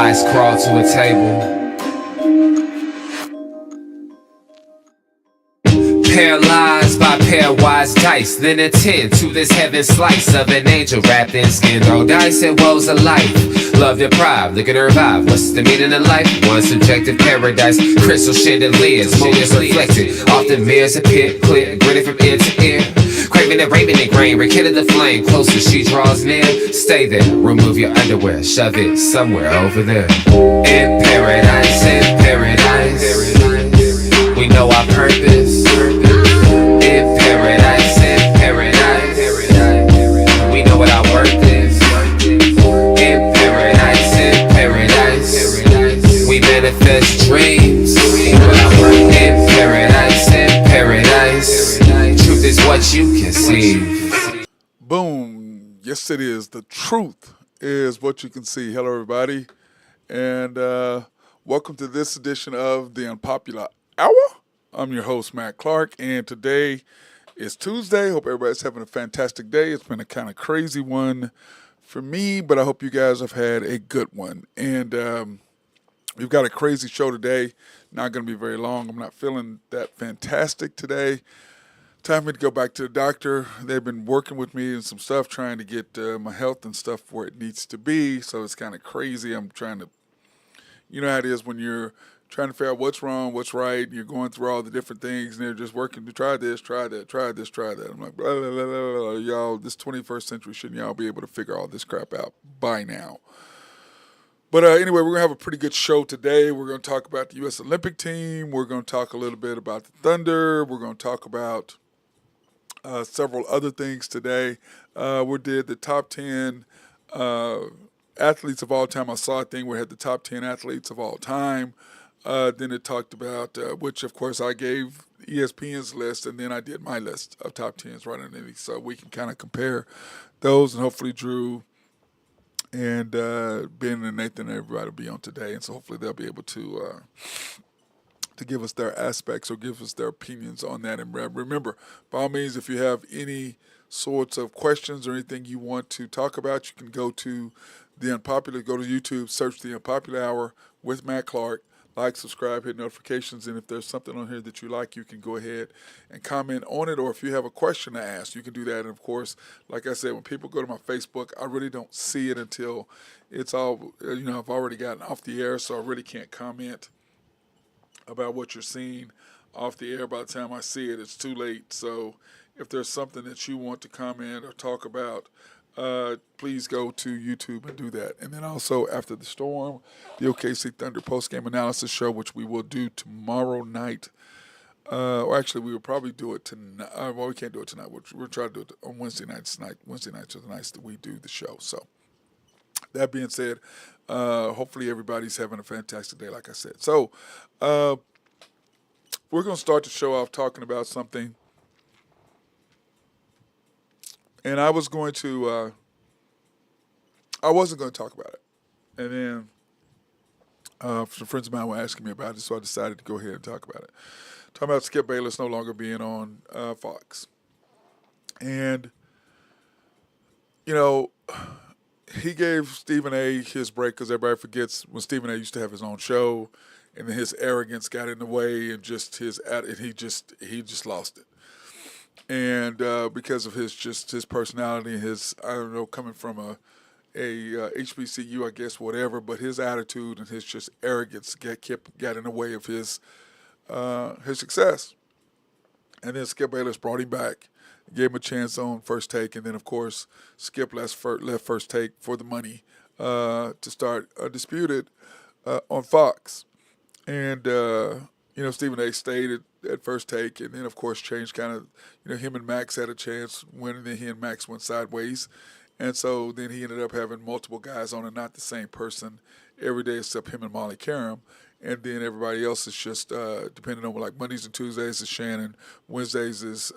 Mice crawl to a table. Paralyzed by pairwise dice, then attend to this heaven slice of an angel wrapped in skin. Throw dice and woes of life. Love deprived, looking to revive. What's the meaning of life? One subjective paradise. Crystal chandeliers, motives reflected. Often mirrors appear clear, grinning from ear to ear. Craving and raving and grain, rekindle the flame. Closer she draws near. Stay there, remove your underwear, shove it somewhere over there. In paradise, we know our purpose. In paradise, we know what our worth is. In paradise, we manifest dreams. In paradise, truth is what you conceive. Boom. Yes, it is. The truth is what you can see. Hello, everybody. And welcome to this edition of the Unpopular Hour. I'm your host, Matt Clark. And today is Tuesday. Hope everybody's having a fantastic day. It's been a kind of crazy one for me, but I hope you guys have had a good one. And we've got a crazy show today. Not going to be very long. I'm not feeling that fantastic today. Time for me to go back to the doctor. They've been working with me and some stuff, trying to get my health and stuff where it needs to be. So it's kind of crazy. I'm trying to, you know how it is when you're trying to figure out what's wrong, what's right, and you're going through all the different things, and they're just working to try this, try that, try this, try that. I'm like, blah, blah, blah, blah, blah. Y'all, this 21st century, shouldn't y'all be able to figure all this crap out by now? But anyway, we're going to have a pretty good show today. We're going to talk about the U.S. Olympic team. We're going to talk a little bit about the Thunder. We're going to talk about several other things today. We did the top 10 athletes of all time. I saw a thing where it had the top 10 athletes of all time. Then it talked about, which of course I gave ESPN's list, and then I did my list of top 10s right underneath. So we can kind of compare those, and hopefully Drew and Ben and Nathan and everybody will be on today. And so hopefully they'll be able to give us their aspects or give us their opinions on that. And remember, by all means, if you have any sorts of questions or anything you want to talk about, you can go to The Unpopular, go to YouTube, search The Unpopular Hour with Matt Clark. Like, subscribe, hit notifications, and if there's something on here that you like, you can go ahead and comment on it, or if you have a question to ask, you can do that. And, of course, like I said, when people go to my Facebook, I really don't see it until it's all, I've already gotten off the air, so I really can't comment about what you're seeing off the air. By the time I see it, it's too late. So if there's something that you want to comment or talk about, please go to YouTube and do that. And then also after the storm, the OKC Thunder post-game analysis show, which we will do tomorrow night. Or actually, we will probably do it tonight. Well, we can't do it tonight. We'll try to do it on Wednesday nights. Wednesday nights are the nights that we do the show. So that being said, hopefully everybody's having a fantastic day, like I said. So we're going to start the show off talking about something. And I wasn't going to talk about it. And then some friends of mine were asking me about it, so I decided to go ahead and talk about it. Talking about Skip Bayless no longer being on Fox. And, he gave Stephen A. his break because everybody forgets when Stephen A. used to have his own show, and then his arrogance got in the way, and just he just lost it. And because of his personality and his, coming from a HBCU, I guess, whatever, but his attitude and his just arrogance got in the way of his success. And then Skip Bayless brought him back, gave him a chance on First Take, and then of course Skip left First Take for the money to start Disputed on Fox. And Stephen A. stayed at First Take, and then of course changed kind of, him and Max had a chance when, and then he and Max went sideways. And so then he ended up having multiple guys on and not the same person every day except him and Molly Karam. And then everybody else is just depending on, like, Mondays and Tuesdays is Shannon, Wednesdays is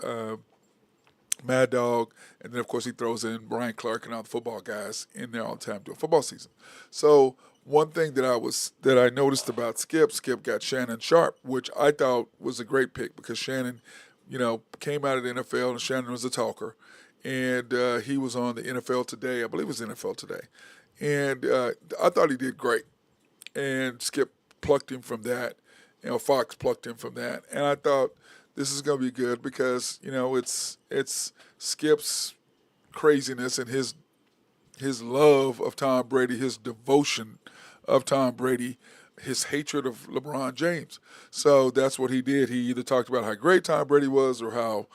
Mad Dog, and then of course he throws in Brian Clark and all the football guys in there all the time during football season. So one thing that I noticed about Skip got Shannon Sharp, which I thought was a great pick because Shannon, came out of the NFL and Shannon was a talker, and he was on the NFL Today. I believe it was NFL Today, and I thought he did great. and Skip plucked him from that. Fox plucked him from that, and I thought this is going to be good because it's Skip's craziness and his love of Tom Brady, his devotion of Tom Brady, his hatred of LeBron James. So that's what he did. He either talked about how great Tom Brady was or how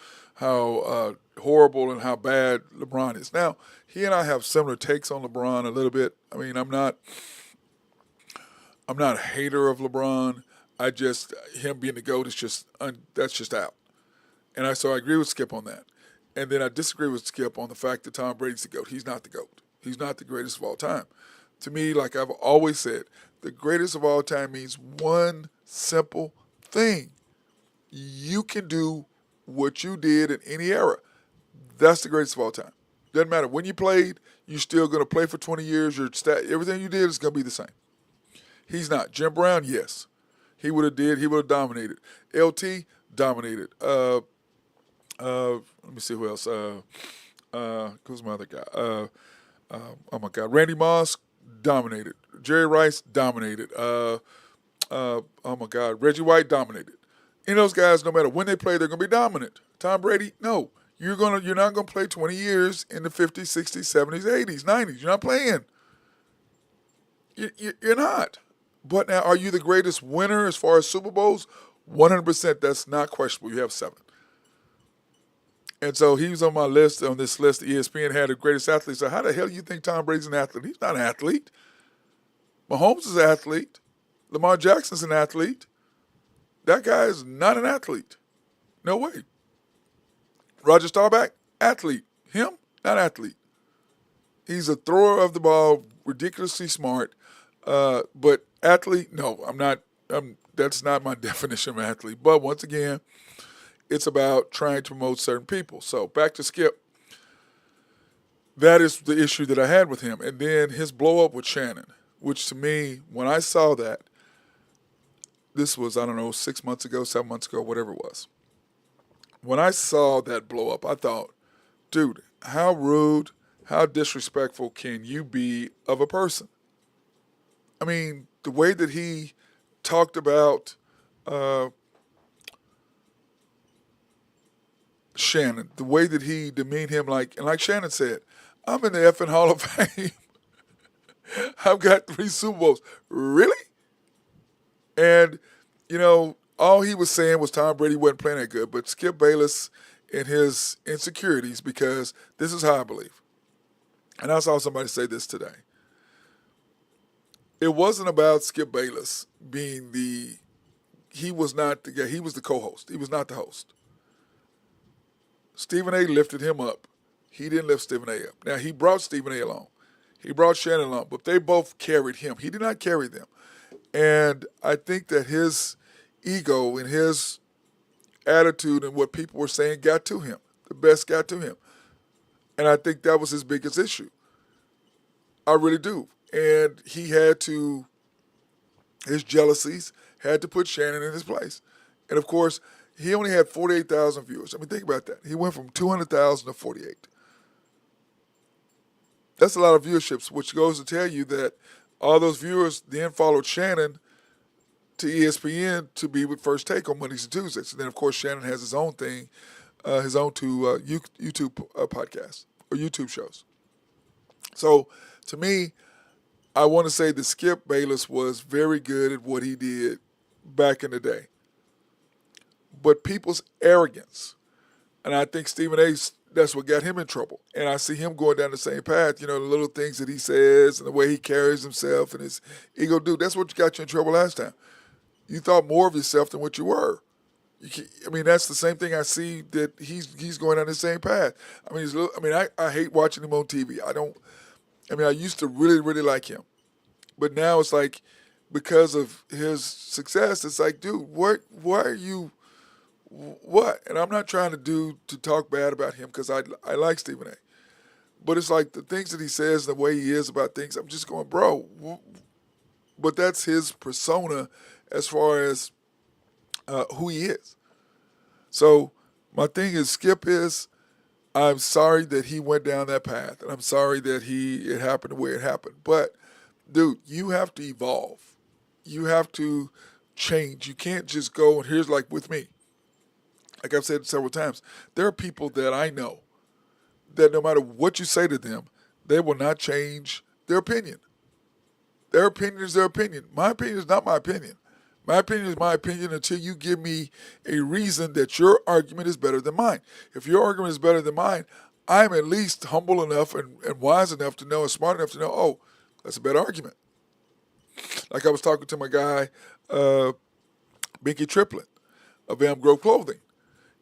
horrible and how bad LeBron is. Now he and I have similar takes on LeBron a little bit. I mean, I'm not a hater of LeBron. I just him being the GOAT is just that's just out. So I agree with Skip on that. And then I disagree with Skip on the fact that Tom Brady's the GOAT. He's not the GOAT. He's not the greatest of all time. To me, like I've always said, the greatest of all time means one simple thing. You can do what you did in any era. That's the greatest of all time. Doesn't matter when you played, you're still going to play for 20 years. Everything you did is going to be the same. He's not. Jim Brown, yes. He would have dominated. LT, dominated. Let me see who else. Who's my other guy? Oh my God, Randy Moss, dominated. Jerry Rice, dominated. Oh my God, Reggie White, dominated. And those guys, no matter when they play, they're gonna be dominant. Tom Brady, no. You're not gonna play 20 years in the 50s, 60s, 70s, 80s, 90s. You're not playing. You're not. But now, are you the greatest winner as far as Super Bowls? 100%. That's not questionable. You have 7. And so he was on my list, on this list. ESPN had the greatest athletes. So how the hell do you think Tom Brady's an athlete? He's not an athlete. Mahomes is an athlete. Lamar Jackson's an athlete. That guy is not an athlete. No way. Roger Staubach, athlete. Him, not athlete. He's a thrower of the ball, ridiculously smart. But athlete, no, I'm not. That's not my definition of athlete. But once again, it's about trying to promote certain people. So back to Skip. That is the issue that I had with him. And then his blow up with Shannon, which to me, when I saw that, this was, I don't know, 6 months ago, 7 months ago, whatever it was. When I saw that blow up, I thought, dude, how rude, how disrespectful can you be of a person? I mean, the way that he talked about Shannon, the way that he demeaned him, like Shannon said, I'm in the effing Hall of Fame. I've got 3 Super Bowls. Really? And, all he was saying was Tom Brady wasn't playing that good, but Skip Bayless and his insecurities, because this is how I believe. And I saw somebody say this today. It wasn't about Skip Bayless being he was not the guy, he was the co-host. He was not the host. Stephen A. lifted him up. He didn't lift Stephen A. up. Now, he brought Stephen A. along. He brought Shannon along, but they both carried him. He did not carry them. And I think that his ego and his attitude and what people were saying got to him. The best got to him. And I think that was his biggest issue. I really do. And he his jealousies had to put Shannon in his place. And of course, he only had 48,000 viewers. I mean, think about that. He went from 200,000 to 48. That's a lot of viewerships, which goes to tell you that all those viewers then followed Shannon to ESPN to be with First Take on Mondays and Tuesdays. And then, of course, Shannon has his own thing, his own 2 YouTube podcasts or YouTube shows. So, to me, I want to say that Skip Bayless was very good at what he did back in the day. But people's arrogance, and I think Stephen A., that's what got him in trouble. And I see him going down the same path, the little things that he says and the way he carries himself and his ego. Dude, that's what got you in trouble last time. You thought more of yourself than what you were. That's the same thing I see that he's going down the same path. I hate watching him on TV. I used to really, really like him. But now it's like, because of his success, it's like, dude, why are you, what? And I'm not trying to talk bad about him, because I like Stephen A. But it's like the things that he says, the way he is about things, I'm just going, bro. But that's his persona as far as who he is. So my thing is, Skip is, I'm sorry that he went down that path, and I'm sorry that it happened the way it happened. But, dude, you have to evolve. you have to change. You can't just go and here's like with me. Like I've said several times, there are people that I know that no matter what you say to them, they will not change their opinion. Their opinion is their opinion. My opinion is not my opinion. My opinion is my opinion until you give me a reason that your argument is better than mine. If your argument is better than mine, I'm at least humble enough and wise enough to know and smart enough to know, oh, that's a better argument. Like I was talking to my guy, uh, Binky Triplett of Am Grove Clothing,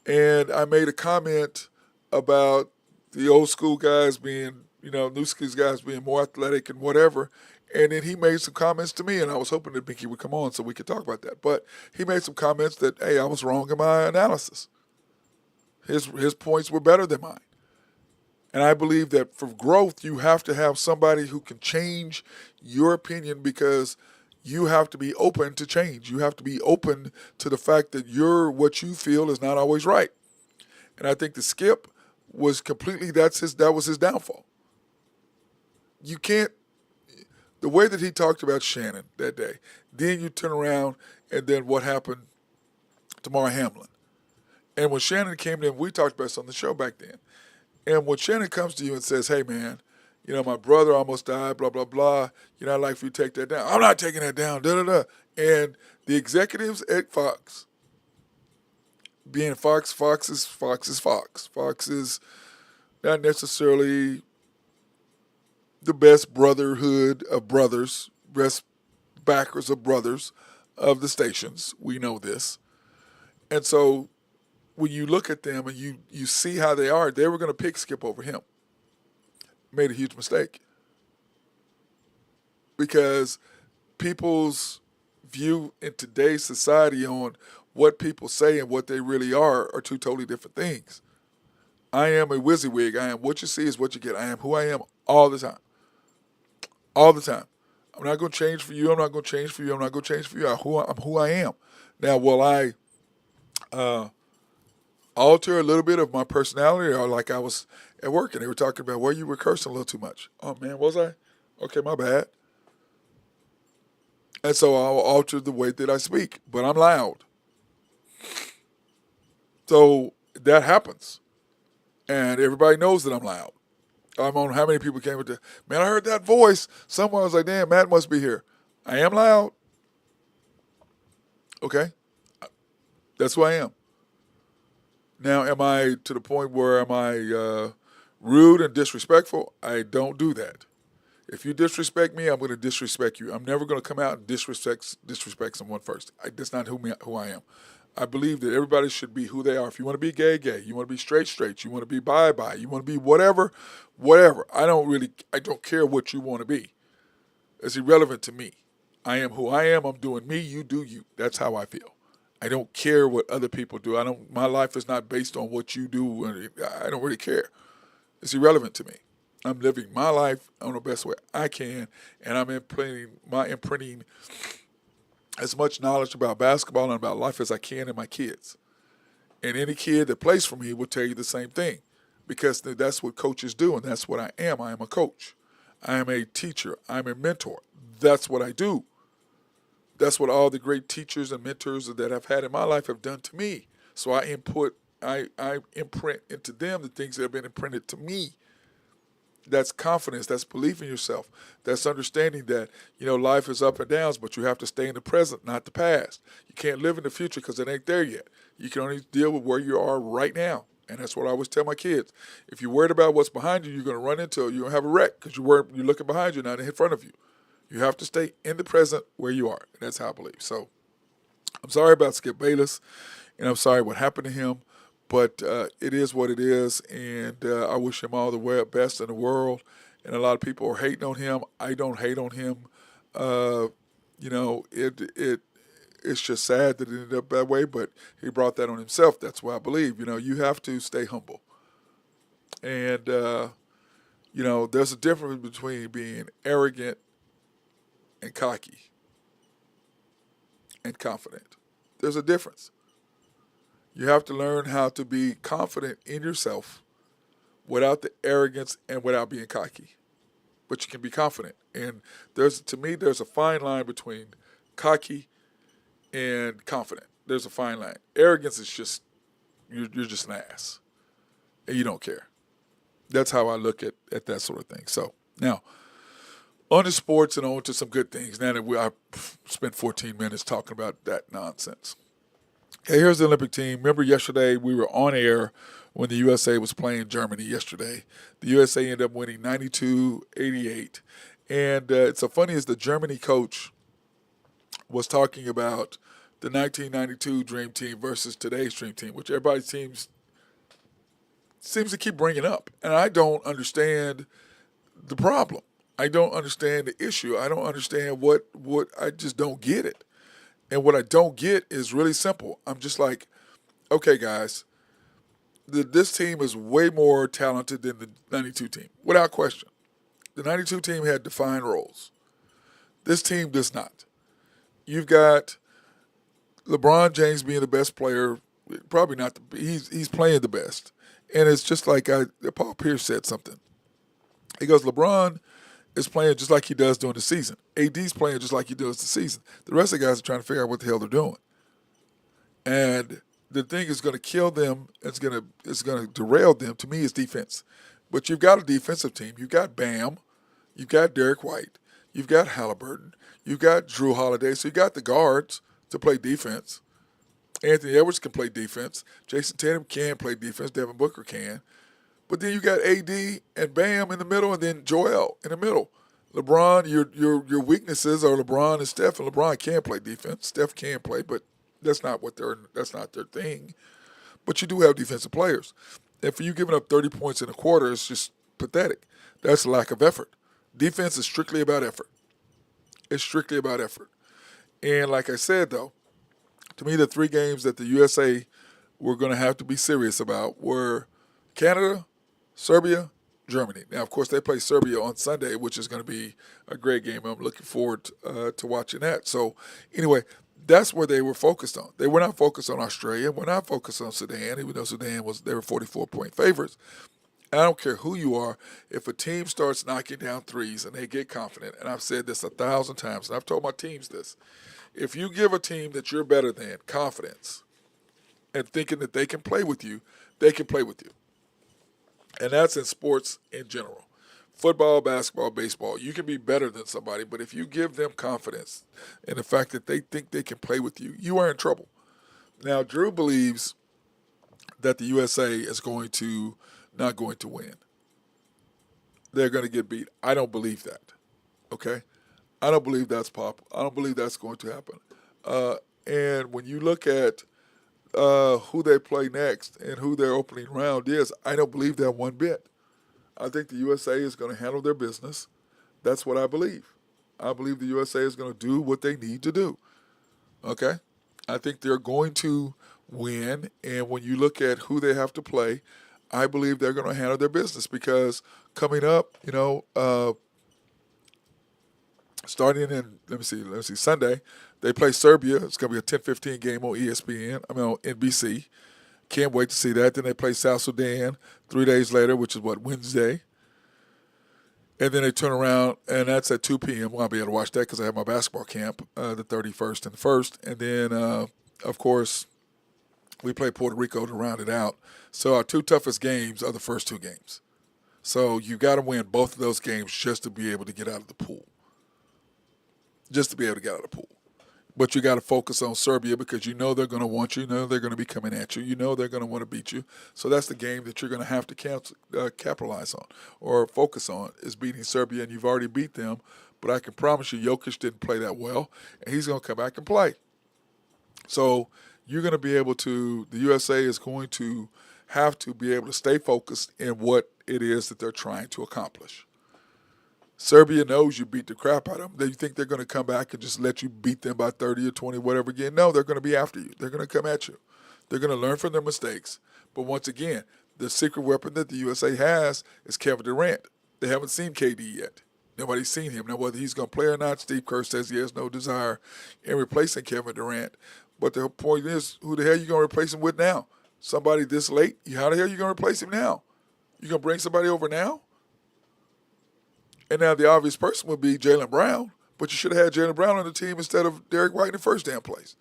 and I made a comment about the old school guys being, new school guys being more athletic and whatever. And then he made some comments to me, and I was hoping that Binky would come on so we could talk about that. But he made some comments that, hey, I was wrong in my analysis. His points were better than mine. And I believe that for growth, you have to have somebody who can change your opinion because you have to be open to change. You have to be open to the fact that what you feel is not always right. And I think the Skip was completely that was his downfall. You can't the way that he talked about Shannon that day. Then you turn around and then what happened to Mara Hamlin. And when Shannon came in, we talked about this on the show back then. And when Shannon comes to you and says, hey, man, my brother almost died, blah, blah, blah. I'd like for you to take that down. I'm not taking that down, da, da, da. And the executives at Fox, being Fox is Fox. Fox is not necessarily the best brotherhood of brothers, best backers of brothers of the stations. We know this. And so when you look at them and you see how they are, they were going to pick Skip over him. Made a huge mistake. Because people's view in today's society on what people say and what they really are two totally different things. I am a WYSIWYG. I am what you see is what you get. I am who I am all the time. All the time. I'm not going to change for you. I'm not going to change for you. I'm not going to change for you. I'm who I am. Now, will I alter a little bit of my personality, or like I was at work and they were talking about, well, you were cursing a little too much. Oh, man, was I? Okay, my bad. And so I'll alter the way that I speak, but I'm loud. So that happens. And everybody knows that I'm loud. I don't know how many people came with the, man, I heard that voice. Someone was like, damn, Matt must be here. I am loud. Okay? That's who I am. Now, am I to the point where am I rude and disrespectful? I don't do that. If you disrespect me, I'm going to disrespect you. I'm never going to come out and disrespect someone first. That's not who I am. I believe that everybody should be who they are. If you want to be gay, gay. You want to be straight, straight. You want to be bi, bi. You want to be whatever, whatever. I don't care what you want to be. It's irrelevant to me. I am who I am. I'm doing me. You do you. That's how I feel. I don't care what other people do. My life is not based on what you do. I don't really care. It's irrelevant to me. I'm living my life on the best way I can, and I'm imprinting as much knowledge about basketball and about life as I can in my kids. And any kid that plays for me will tell you the same thing, because that's what coaches do, and that's what I am. I am a coach. I am a teacher. I'm a mentor. That's what I do. That's what all the great teachers and mentors that I've had in my life have done to me. So I imprint into them the things that have been imprinted to me. That's confidence. That's belief in yourself. That's understanding that, life is up and downs, but you have to stay in the present, not the past. You can't live in the future because it ain't there yet. You can only deal with where you are right now. And that's what I always tell my kids. If you're worried about what's behind you, you're going to run into it. You're going to have a wreck because you're looking behind you, not in front of you. You have to stay in the present where you are. And that's how I believe. So I'm sorry about Skip Bayless, and I'm sorry what happened to him. But it is what it is, and I wish him all the best in the world. And a lot of people are hating on him. I don't hate on him. It's just sad that it ended up that way, but he brought that on himself. That's why I believe, you have to stay humble. And, there's a difference between being arrogant and cocky and confident. There's a difference. You have to learn how to be confident in yourself without the arrogance and without being cocky. But you can be confident. And there's a fine line between cocky and confident. There's a fine line. Arrogance is just you're just an ass, and you don't care. That's how I look at that sort of thing. So now on to sports and on to some good things. Now that I spent 14 minutes talking about that nonsense. Okay, here's the Olympic team. Remember yesterday we were on air when the USA was playing Germany yesterday. The USA ended up winning 92-88. And it's so funny as the Germany coach was talking about the 1992 Dream Team versus today's Dream Team, which everybody seems to keep bringing up. And I don't understand the problem. I don't understand the issue. I don't understand what I just don't get it. And what I don't get is really simple. I'm just like, okay, guys, this team is way more talented than the 92 team, without question. The 92 team had defined roles. This team does not. You've got LeBron James being the best player, probably not. He's playing the best. And it's just like Paul Pierce said something. He goes, LeBron is playing just like he does during the season. AD's playing just like he does the season. The rest of the guys are trying to figure out what the hell they're doing. And the thing is going to kill them, it's going to derail them, to me, is defense. But you've got a defensive team. You've got Bam. You've got Derek White. You've got Halliburton. You've got Drew Holiday. So you got the guards to play defense. Anthony Edwards can play defense. Jason Tatum can play defense. Devin Booker can. But then you got AD and Bam in the middle, and then Joel in the middle. LeBron, your weaknesses are LeBron and Steph, and LeBron can play defense. Steph can play, but that's not their thing. But you do have defensive players. And for you giving up 30 points in a quarter, it's just pathetic. That's a lack of effort. Defense is strictly about effort. It's strictly about effort. And like I said, though, to me, the three games that the USA were going to have to be serious about were Canada, Serbia, Germany. Now, of course, they play Serbia on Sunday, which is going to be a great game. I'm looking forward to watching that. So, anyway, that's where they were focused on. They were not focused on Australia. We're not focused on Sudan, even though they were 44-point favorites. I don't care who you are. If a team starts knocking down threes and they get confident, and I've said this 1,000 times, and I've told my teams this, if you give a team that you're better than confidence and thinking that they can play with you, they can play with you. And that's in sports in general. Football, basketball, baseball, you can be better than somebody, but if you give them confidence in the fact that they think they can play with you, you are in trouble. Now, Drew believes that the USA is not going to win. They're going to get beat. I don't believe that. Okay? I don't believe that's possible. I don't believe that's going to happen. And when you look at who they play next and who their opening round is, I don't believe that one bit. I think the USA is going to handle their business. That's what I believe. I believe the USA is going to do what they need to do. Okay? I think they're going to win. And when you look at who they have to play, I believe they're going to handle their business because coming up, starting in, let me see, Sunday, they play Serbia. It's going to be a 10-15 game on on NBC. Can't wait to see that. Then they play South Sudan 3 days later, which is Wednesday. And then they turn around, and that's at 2 p.m. I'll be able to watch that because I have my basketball camp the 31st and the 1st. And then, of course, we play Puerto Rico to round it out. So our two toughest games are the first two games. So you got to win both of those games just to be able to get out of the pool. Just to be able to get out of the pool. But you got to focus on Serbia because you know they're going to want you. You know they're going to be coming at you. You know they're going to want to beat you. So that's the game that you're going to have to capitalize on or focus on is beating Serbia, and you've already beat them. But I can promise you Jokic didn't play that well, and he's going to come back and play. So you're going to be able to – the USA is going to have to be able to stay focused in what it is that they're trying to accomplish. Serbia knows you beat the crap out of them. They think they're going to come back and just let you beat them by 30 or 20, whatever again. No, they're going to be after you. They're going to come at you. They're going to learn from their mistakes. But once again, the secret weapon that the USA has is Kevin Durant. They haven't seen KD yet. Nobody's seen him. Now, whether he's going to play or not, Steve Kerr says he has no desire in replacing Kevin Durant. But the point is, who the hell are you going to replace him with now? Somebody this late? How the hell are you going to replace him now? You going to bring somebody over now? And now the obvious person would be Jaylen Brown, But you should have had Jalen Brown on the team instead of Derek White in the first damn place.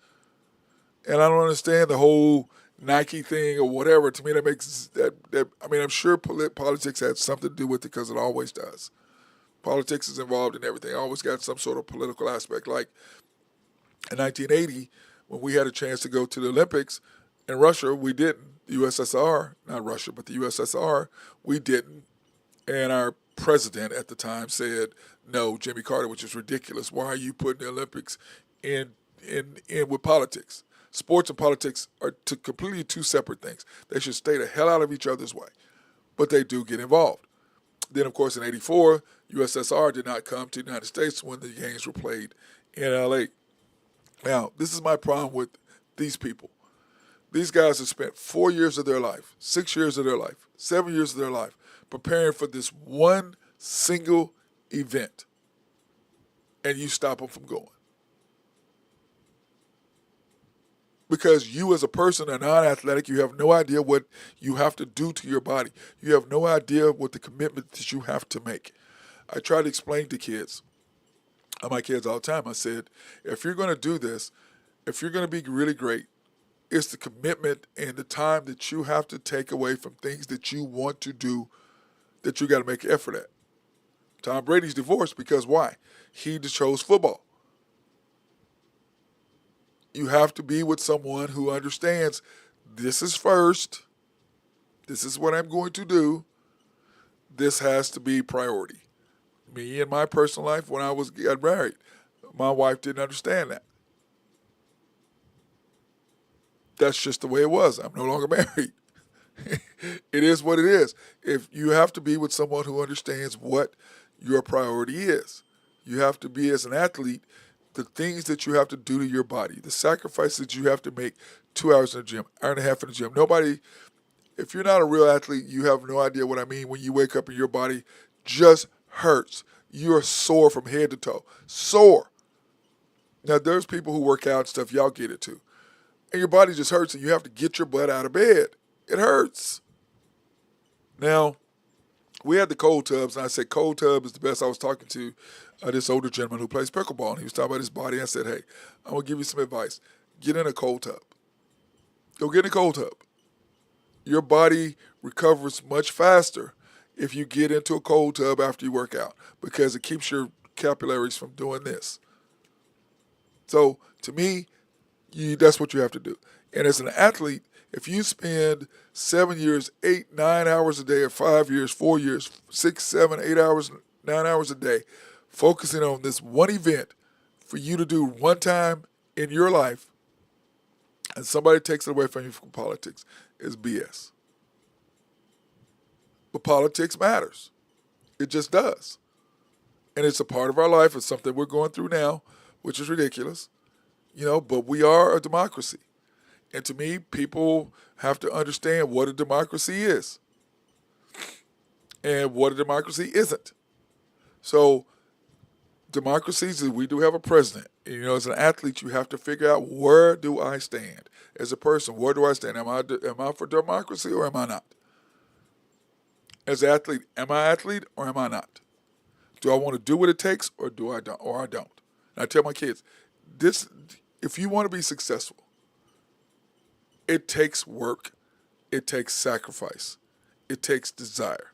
And I don't understand the whole Nike thing or whatever. To me, that makes that. I mean, I'm sure politics had something to do with it because it always does. Politics is involved in everything. Always got some sort of political aspect. Like in 1980, when we had a chance to go to the Olympics in Russia, we didn't. The USSR, not Russia, but the USSR, we didn't. And our president at the time said, no, Jimmy Carter, which is ridiculous. Why are you putting the Olympics in with politics? Sports and politics are completely two separate things. They should stay the hell out of each other's way. But they do get involved. Then, of course, in 84, USSR did not come to the United States when the games were played in L.A. Now, this is my problem with these people. These guys have spent 4 years of their life, 6 years of their life, 7 years of their life preparing for this one single event, and you stop them from going. Because you as a person are non-athletic, you have no idea what you have to do to your body. You have no idea what the commitment that you have to make. I try to explain to kids, my kids all the time, I said, if you're going to do this, if you're going to be really great, it's the commitment and the time that you have to take away from things that you want to do that you got to make an effort at. Tom Brady's divorced because why? He chose football. You have to be with someone who understands this is first, this is what I'm going to do, this has to be priority. Me in my personal life, when I got married, my wife didn't understand that. That's just the way it was. I'm no longer married. It is what it is. If you have to be with someone who understands what your priority is, you have to be, as an athlete, the things that you have to do to your body, the sacrifices you have to make, 2 hours in the gym, hour and a half in the gym. Nobody, if you're not a real athlete, you have no idea what I mean when you wake up and your body just hurts. You're sore from head to toe. Sore. Now, there's people who work out and stuff, y'all get it too. And your body just hurts and you have to get your butt out of bed. It hurts. Now, we had the cold tubs, and I said cold tub is the best. I was talking to this older gentleman who plays pickleball, and he was talking about his body. I said, hey, I'm going to give you some advice. Get in a cold tub. Go get in a cold tub. Your body recovers much faster if you get into a cold tub after you work out because it keeps your capillaries from doing this. So, to me, that's what you have to do. And as an athlete, if you spend 7 years, 8, 9 hours a day, or 5 years, 4 years, 6, 7, 8 hours, 9 hours a day, focusing on this one event for you to do one time in your life, and somebody takes it away from you from politics, is BS. But politics matters. It just does. And it's a part of our life. It's something we're going through now, which is ridiculous. But we are a democracy. And to me, people have to understand what a democracy is and what a democracy isn't. So democracies, we do have a president. As an athlete, you have to figure out, where do I stand? As a person, where do I stand? Am I for democracy or am I not? As an athlete, am I an athlete or am I not? Do I want to do what it takes or I don't? And I tell my kids, if you want to be successful, it takes work, it takes sacrifice, it takes desire,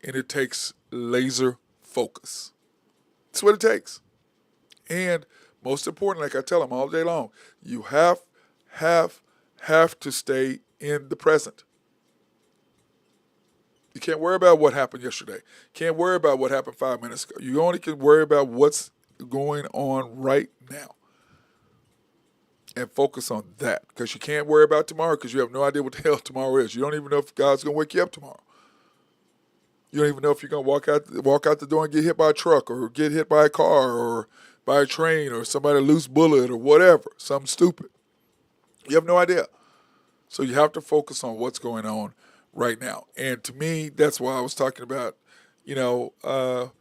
and it takes laser focus. That's what it takes. And most important, like I tell them all day long, you have to stay in the present. You can't worry about what happened yesterday. Can't worry about what happened 5 minutes ago. You only can worry about what's going on right now. And focus on that, because you can't worry about tomorrow because you have no idea what the hell tomorrow is. You don't even know if God's going to wake you up tomorrow. You don't even know if you're going to walk out the door and get hit by a truck or get hit by a car or by a train or somebody loose bullet or whatever, something stupid. You have no idea. So you have to focus on what's going on right now. And to me, that's why I was talking about, I was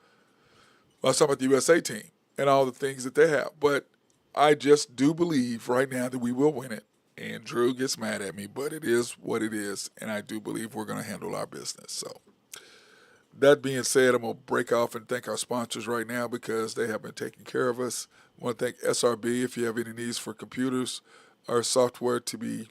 talking about the USA team and all the things that they have. But I just do believe right now that we will win it. And Drew gets mad at me, but it is what it is. And I do believe we're going to handle our business. So That being said, I'm going to break off and thank our sponsors right now because they have been taking care of us. I want to thank SRB if you have any needs for computers or software to be,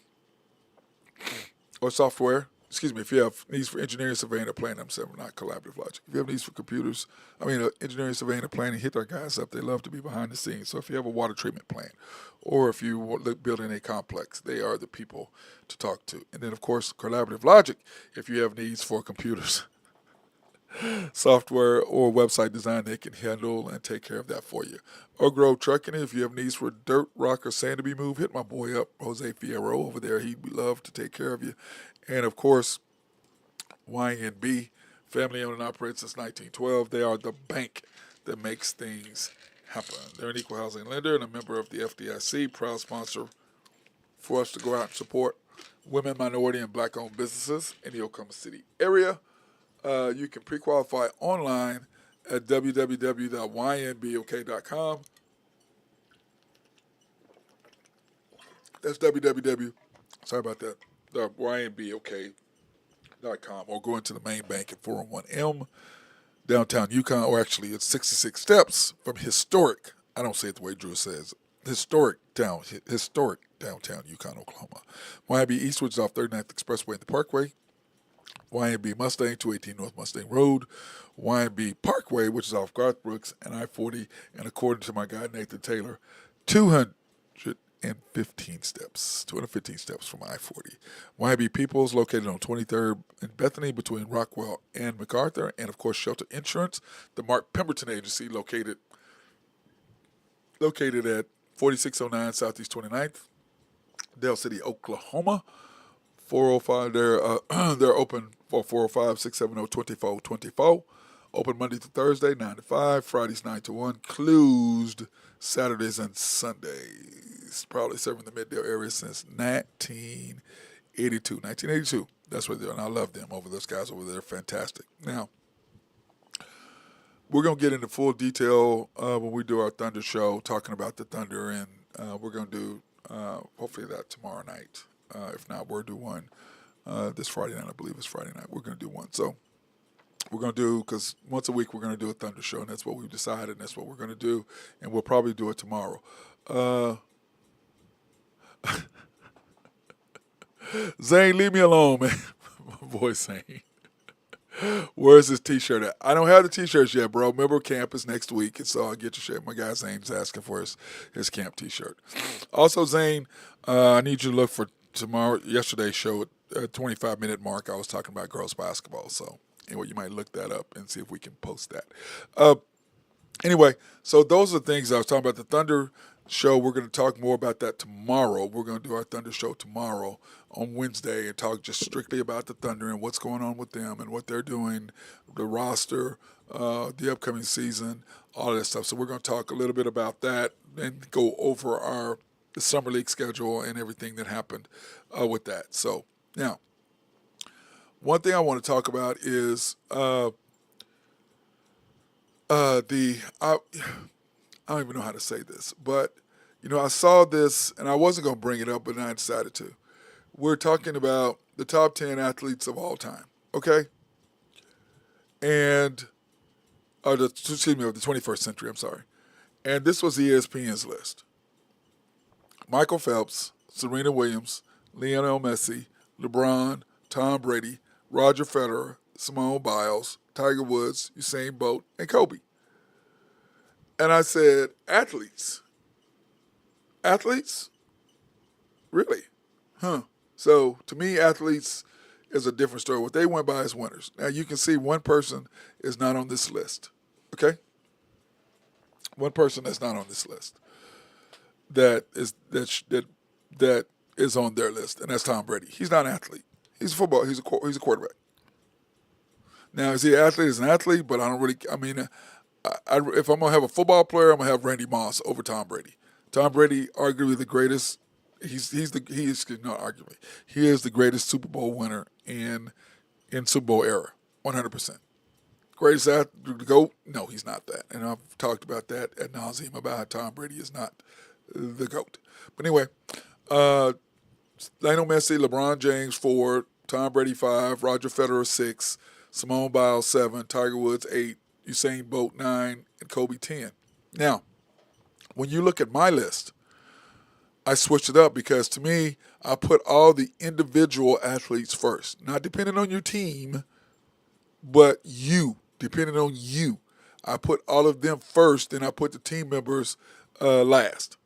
or software, excuse me, if you have needs for engineering, surveying, or planning, I'm saying not collaborative logic. If you have needs for computers, engineering, surveying, or planning, hit our guys up. They love to be behind the scenes. So if you have a water treatment plant or if you building a complex, they are the people to talk to. And then, of course, collaborative logic if you have needs for computers, software, or website design, they can handle and take care of that for you. Or Grove Trucking, if you have needs for dirt, rock, or sand to be moved, hit my boy up, Jose Fierro over there. He'd love to take care of you. And of course, YNB, family owned and operated since 1912. They are the bank that makes things happen. They're an equal housing lender and a member of the FDIC, proud sponsor for us to go out and support women, minority, and black-owned businesses in the Oklahoma City area. You can pre-qualify online at www.ynbok.com. That's www. Sorry about that. ynbok.com, or go into the main bank at 401M, downtown Yukon, or actually it's 66 steps from historic. I don't say it the way Drew says. Historic downtown Yukon, Oklahoma. YNB East, which is off 39th Expressway and the Parkway. YNB Mustang, 218 North Mustang Road. YNB Parkway, which is off Garth Brooks and I-40, and according to my guy Nathan Taylor, 215 steps from I-40. YNB Peoples, located on 23rd in Bethany between Rockwell and MacArthur, and of course Shelter Insurance, the Mark Pemberton Agency, located at 4609 Southeast 29th, Dale City, Oklahoma. 405. They're open for 405-670-2424. Open Monday to Thursday, 9 to 5. Fridays, 9 to 1. Closed Saturdays and Sundays. Probably serving the Middale area since 1982. 1982. That's what they're doing. I love them over those guys over there. They're fantastic. Now, we're going to get into full detail when we do our Thunder show, talking about the Thunder, and we're going to do hopefully that tomorrow night. If not, we'll do one this Friday night. I believe it's Friday night. We're going to do one. So we're going to do, because once a week we're going to do a Thunder show, and that's what we've decided, and that's what we're going to do, and we'll probably do it tomorrow. Zane, leave me alone, man. My boy Zane. Where's his T-shirt at? I don't have the T-shirts yet, bro. Remember, camp is next week, and so I'll get your shirt. My guy Zane's asking for his camp T-shirt. Also, Zane, I need you to look for yesterday's show at 25-minute mark. I was talking about girls basketball, so anyway, you might look that up and see if we can post that. Anyway, so those are the things I was talking about. The Thunder show, we're going to talk more about that tomorrow. We're going to do our Thunder show tomorrow on Wednesday and talk just strictly about the Thunder and what's going on with them and what they're doing, the roster, the upcoming season, all of that stuff. So we're going to talk a little bit about that and go over the Summer League schedule and everything that happened with that. So now, one thing I want to talk about is I don't even know how to say this, but I saw this and I wasn't going to bring it up, but then I decided to. We're talking about the top 10 athletes of all time, okay? And of the 21st century. I'm sorry. And this was ESPN's list: Michael Phelps, Serena Williams, Lionel Messi, LeBron, Tom Brady, Roger Federer, Simone Biles, Tiger Woods, Usain Bolt, and Kobe. And I said, athletes? Athletes? Really? Huh. So, to me, athletes is a different story. What they went by is winners. Now, you can see one person is not on this list. Okay? One person that's not on this list that is on their list, and that's Tom Brady. He's not an athlete. He's a football. He's a quarterback. Now, is he an athlete? He's an athlete, but I don't really. I mean, if I'm gonna have a football player, I'm gonna have Randy Moss over Tom Brady. Tom Brady, arguably the greatest. He is not arguably. He is the greatest Super Bowl winner in Super Bowl era, 100%. Greatest athlete to go? No, he's not that. And I've talked about that ad nauseum about how Tom Brady is not the GOAT. But anyway, Lionel Messi, LeBron James 4, Tom Brady 5, Roger Federer 6, Simone Biles 7, Tiger Woods 8, Usain Bolt 9, and Kobe 10. Now, when you look at my list, I switched it up because to me, I put all the individual athletes first. Not depending on your team, but you, depending on you. I put all of them first, then I put the team members last.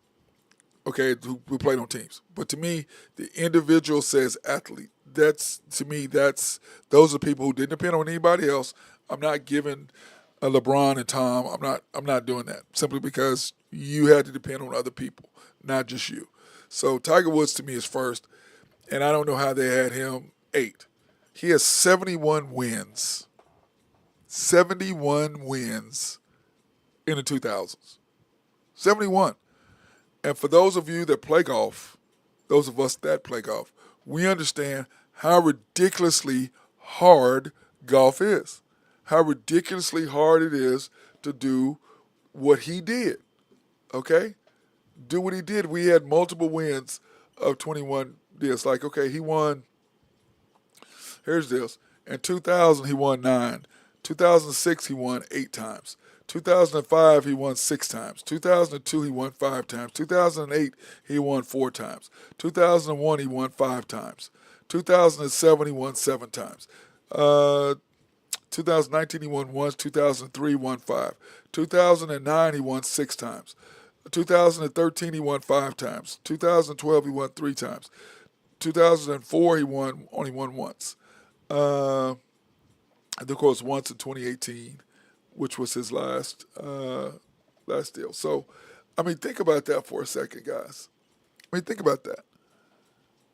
Okay, who played on teams. But to me, the individual says athlete. That's to me, those are people who didn't depend on anybody else. I'm not giving a LeBron and Tom. I'm not doing that simply because you had to depend on other people, not just you. So Tiger Woods to me is first, and I don't know how they had him 8. He has 71 wins. 71 wins in the 2000s. 71. And for those of you that play golf, those of us that play golf, we understand how ridiculously hard golf is. How ridiculously hard it is to do what he did. Okay? Do what he did. We had multiple wins of 21 deals. Like, okay, he won, here's this. In 2000, he won 9. 2006, he won 8 times. 2005, he won 6 times. 2002, he won 5 times. 2008, he won 4 times. 2001, he won 5 times. 2007, he won 7 times. 2019, he won once. 2003, he won 5. 2009, he won 6 times. 2013, he won 5 times. 2012, he won 3 times. 2004, he only won once. And of course, once in 2018, which was his last deal. So, I mean, think about that for a second, guys. I mean, think about that.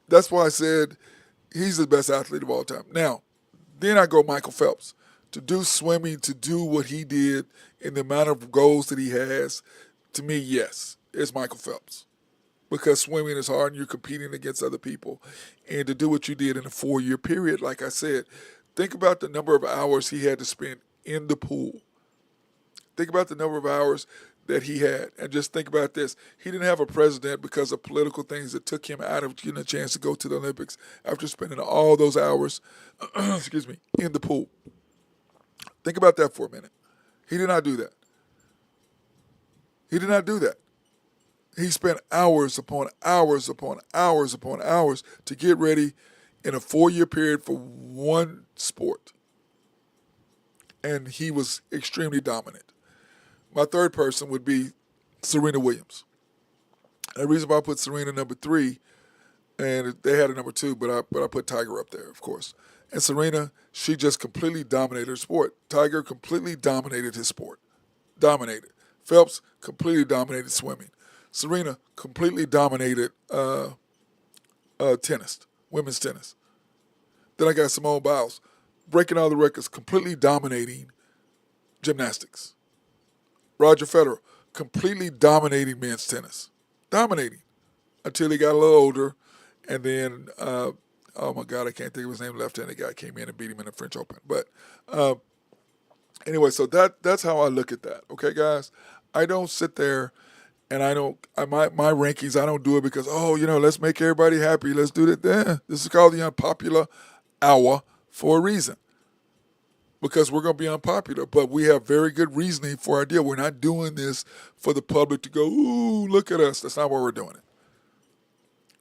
That's why I said he's the best athlete of all time. Now, then I go Michael Phelps. To do swimming, to do what he did in the amount of goals that he has, to me, yes, it's Michael Phelps. Because swimming is hard and you're competing against other people. And to do what you did in a 4-year period, like I said, think about the number of hours he had to spend in the pool. Think about the number of hours that he had. And just think about this. He didn't have a president because of political things that took him out of getting a chance to go to the Olympics after spending all those hours, excuse me, in the pool. Think about that for a minute. He did not do that. He did not do that. He spent hours upon hours upon hours upon hours to get ready in a 4-year period for one sport. And he was extremely dominant. My third person would be Serena Williams. The reason why I put Serena number 3, and they had a number 2, but I put Tiger up there, of course. And Serena, she just completely dominated her sport. Tiger completely dominated his sport. Dominated. Phelps completely dominated swimming. Serena completely dominated tennis, women's tennis. Then I got Simone Biles, breaking all the records, completely dominating gymnastics. Roger Federer, completely dominating men's tennis. Dominating. Until he got a little older, and then, oh my God, I can't think of his name, left-handed guy came in and beat him in the French Open. But anyway, so that's how I look at that, okay, guys? I don't sit there and my rankings, I don't do it because, let's make everybody happy. Let's do that. This is called the Unpopular Hour for a reason. Because we're going to be unpopular, but we have very good reasoning for our deal. We're not doing this for the public to go, ooh, look at us. That's not why we're doing it.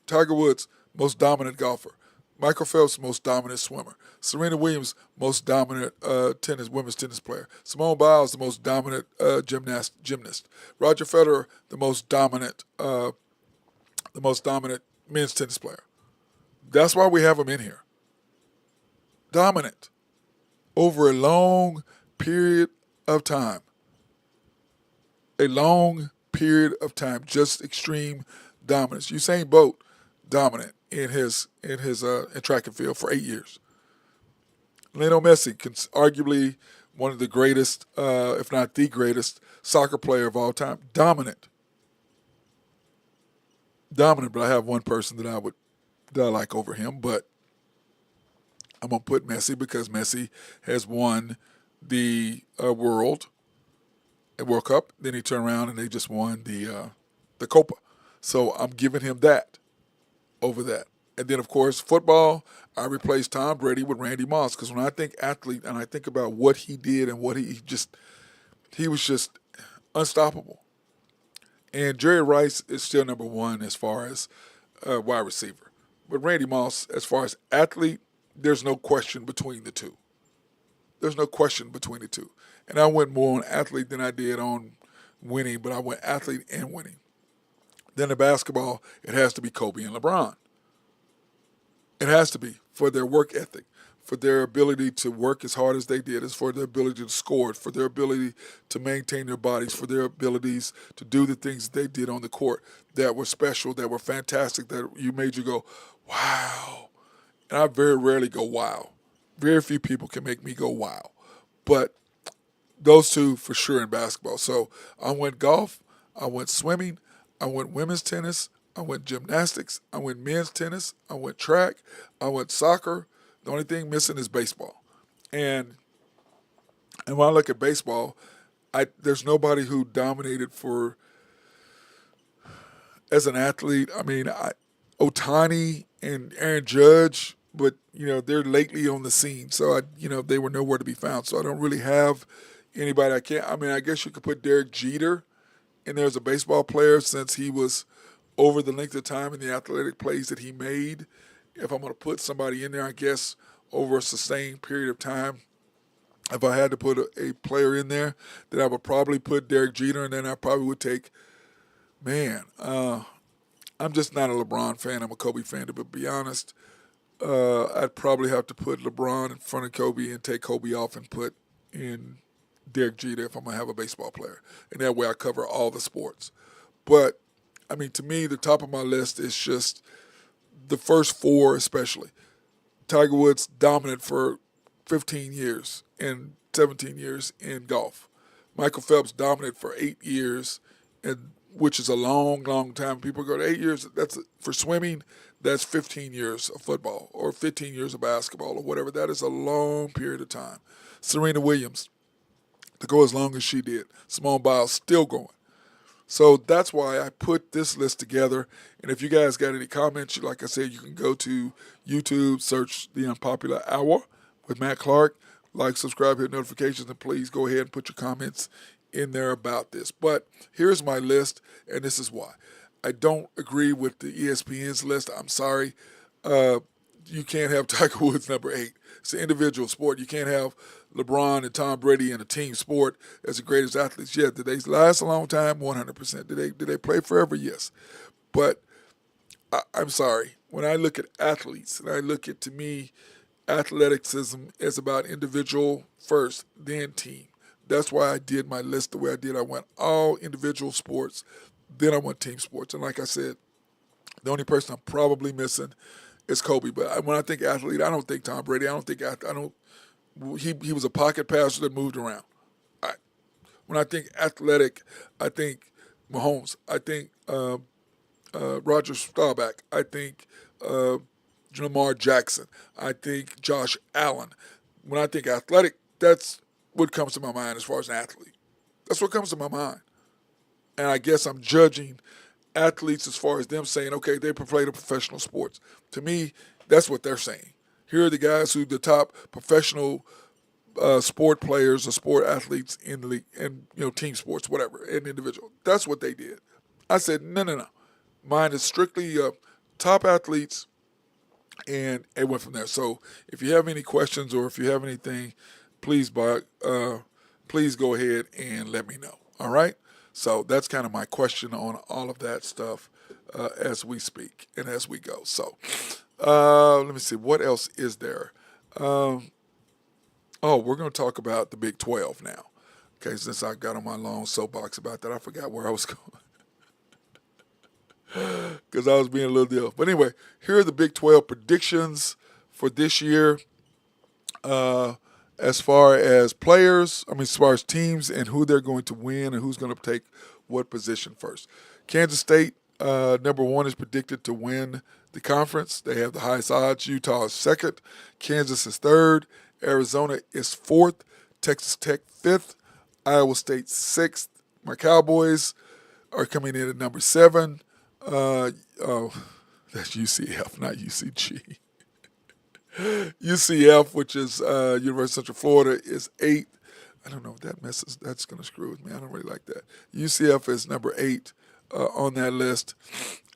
Tiger Woods, most dominant golfer. Michael Phelps, most dominant swimmer. Serena Williams, most dominant women's tennis player. Simone Biles, the most dominant gymnast. Roger Federer, the most dominant men's tennis player. That's why we have them in here. Dominant over a long period of time. A long period of time, just extreme dominance. Usain Bolt, dominant in track and field for 8 years. Lionel Messi, arguably one of the greatest, if not the greatest, soccer player of all time. Dominant, but I have one person that I like over him, but I'm going to put Messi because Messi has won the World Cup. Then he turned around and they just won the Copa. So I'm giving him that over that. And then, of course, football, I replaced Tom Brady with Randy Moss because when I think athlete and I think about what he did and what he was just unstoppable. And Jerry Rice is still number one as far as wide receiver. But Randy Moss, as far as athlete, there's no question between the two. There's no question between the two. And I went more on athlete than I did on winning, but I went athlete and winning. Then in basketball, it has to be Kobe and LeBron. It has to be for their work ethic, for their ability to work as hard as they did, as for their ability to score, for their ability to maintain their bodies, for their abilities to do the things they did on the court that were special, that were fantastic, that you made you go, wow. And I very rarely go wow. Very few people can make me go wow. But those two for sure in basketball. So I went golf, I went swimming, I went women's tennis, I went gymnastics, I went men's tennis, I went track, I went soccer. The only thing missing is baseball. And and when I look at baseball, there's nobody who dominated for as an athlete. I mean, Otani and Aaron Judge, but they're lately on the scene, so they were nowhere to be found. So I don't really have anybody. I can't. I mean, I guess you could put Derek Jeter in there as a baseball player since he was over the length of time and the athletic plays that he made. If I'm going to put somebody in there, I guess over a sustained period of time, if I had to put a player in there, then I would probably put Derek Jeter, and then I probably would take, man, I'm just not a LeBron fan. I'm a Kobe fan, to be honest. I'd probably have to put LeBron in front of Kobe and take Kobe off and put in Derek Jeter if I'm going to have a baseball player. And that way I cover all the sports. But, I mean, to me, the top of my list is just the first four especially. Tiger Woods dominant for 15 years and 17 years in golf. Michael Phelps dominant for 8 years, and which is a long, long time. People go to 8 years. That's for swimming. That's 15 years of football or 15 years of basketball or whatever. That is a long period of time. Serena Williams to go as long as she did. Simone Biles still going. So that's why I put this list together. And if you guys got any comments, like I said, you can go to YouTube, search The Unpopular Hour with Matt Clark. Like, subscribe, hit notifications, and please go ahead and put your comments in there about this. But here's my list, and this is why. I don't agree with the ESPN's list. I'm sorry. You can't have Tiger Woods number 8. It's an individual sport. You can't have LeBron and Tom Brady in a team sport as the greatest athletes. Yeah, did they last a long time? 100%. Did they play forever? Yes. But I'm sorry. When I look at athletes and I look at, to me, athleticism is about individual first, then team. That's why I did my list the way I did. I went all individual sports, then I went team sports. And like I said, the only person I'm probably missing is Kobe. But when I think athlete, I don't think Tom Brady. I don't think I don't. He was a pocket passer that moved around. I, when I think athletic, I think Mahomes. I think Roger Staubach. I think Lamar Jackson. I think Josh Allen. When I think athletic, that's what comes to my mind as far as an athlete. That's what comes to my mind. And I guess I'm judging athletes as far as them saying, okay, they played a professional sports. To me, that's what they're saying. Here are the guys who the top professional sport players or sport athletes in the league, and team sports, whatever, and individual. That's what they did. I said, no, no, no. Mine is strictly top athletes, and it went from there. So if you have any questions or if you have anything, please please go ahead and let me know. All right. So that's kind of my question on all of that stuff as we speak and as we go. So let me see. What else is there? We're going to talk about the Big 12 now. Okay, since I got on my long soapbox about that, I forgot where I was going because I was being a little deal. But anyway, here are the Big 12 predictions for this year as far as players, as far as teams and who they're going to win and who's going to take what position first. Kansas State, number 1, is predicted to win the conference. They have the highest odds. Utah is 2nd. Kansas is 3rd. Arizona is 4th. Texas Tech 5th. Iowa State 6th. My Cowboys are coming in at number 7. That's UCF, not UCG. UCF, which is University of Central Florida, is 8. I don't know if that messes. That's going to screw with me. I don't really like that. UCF is number 8 on that list,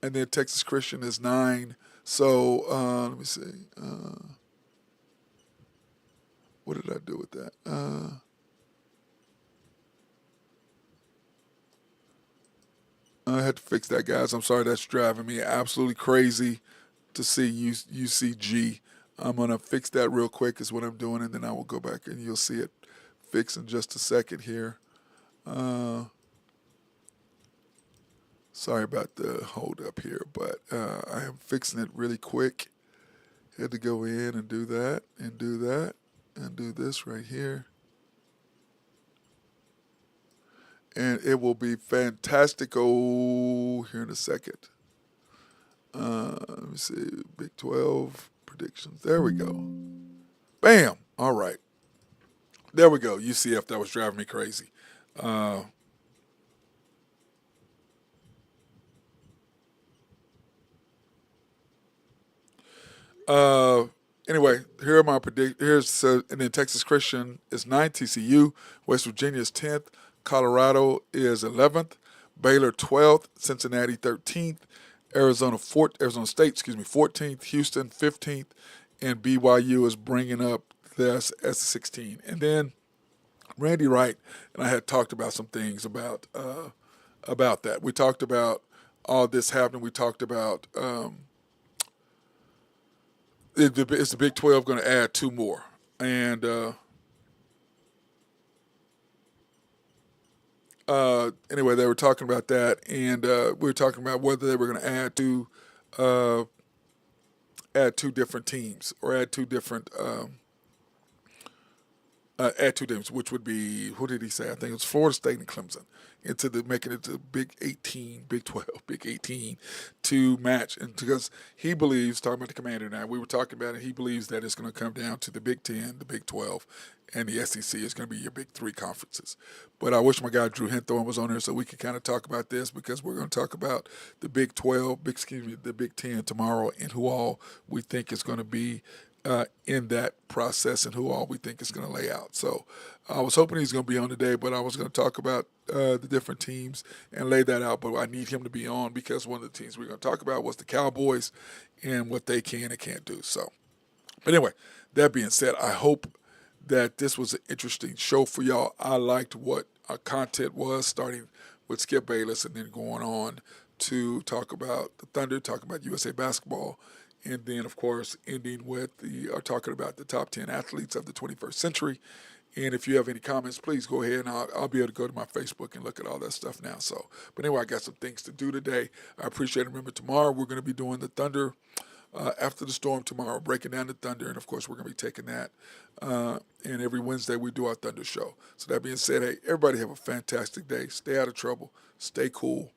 and then Texas Christian is 9. So let me see. What did I do with that? I had to fix that, guys. I'm sorry. That's driving me absolutely crazy to see UCG. I'm gonna fix that real quick. Is what I'm doing, and then I will go back and you'll see it fix in just a second here. Uh, Sorry about the hold up here, but I am fixing it really quick. Had to go in and do that and do that and do this right here. And it will be fantastical here in a second. Let me see. Big 12 predictions. There we go. Bam. All right. There we go. UCF, that was driving me crazy. Uh, Uh, anyway, here are my predict. Here's and then Texas Christian is 9th, TCU, West Virginia is 10th, Colorado is 11th, Baylor 12th, Cincinnati 13th, Arizona State, 14th, Houston 15th, and BYU is bringing up this as 16. And then Randy Wright and I had talked about some things about that. We talked about all this happening. We talked about. Is the Big 12 going to add 2 more? And anyway, they were talking about that, and we were talking about whether they were going to uh, add 2 different teams or add 2 teams, which would be, who did he say? I think it was Florida State and Clemson, into the making it to Big 18, Big 12, Big 18 to match. And because he believes, talking about the commander now, we were talking about it, he believes that it's going to come down to the Big 10, the Big 12, and the SEC is going to be your big 3 conferences. But I wish my guy Drew Henthorne was on there so we could kind of talk about this, because we're going to talk about the Big 12, the Big 10 tomorrow, and who all we think is going to be in that process and who all we think is going to lay out. So I was hoping he's going to be on today, but I was going to talk about the different teams and lay that out. But I need him to be on because one of the teams we're going to talk about was the Cowboys and what they can and can't do. So, but anyway, that being said, I hope that this was an interesting show for y'all. I liked what our content was, starting with Skip Bayless and then going on to talk about the Thunder, talk about USA basketball, and then, of course, ending with talking about the top 10 athletes of the 21st century. And if you have any comments, please go ahead and I'll be able to go to my Facebook and look at all that stuff now. So, but anyway, I got some things to do today. I appreciate it. Remember, tomorrow we're going to be doing the Thunder after the storm tomorrow, breaking down the Thunder. And, of course, we're going to be taking that. And every Wednesday we do our Thunder show. So that being said, hey, everybody have a fantastic day. Stay out of trouble. Stay cool.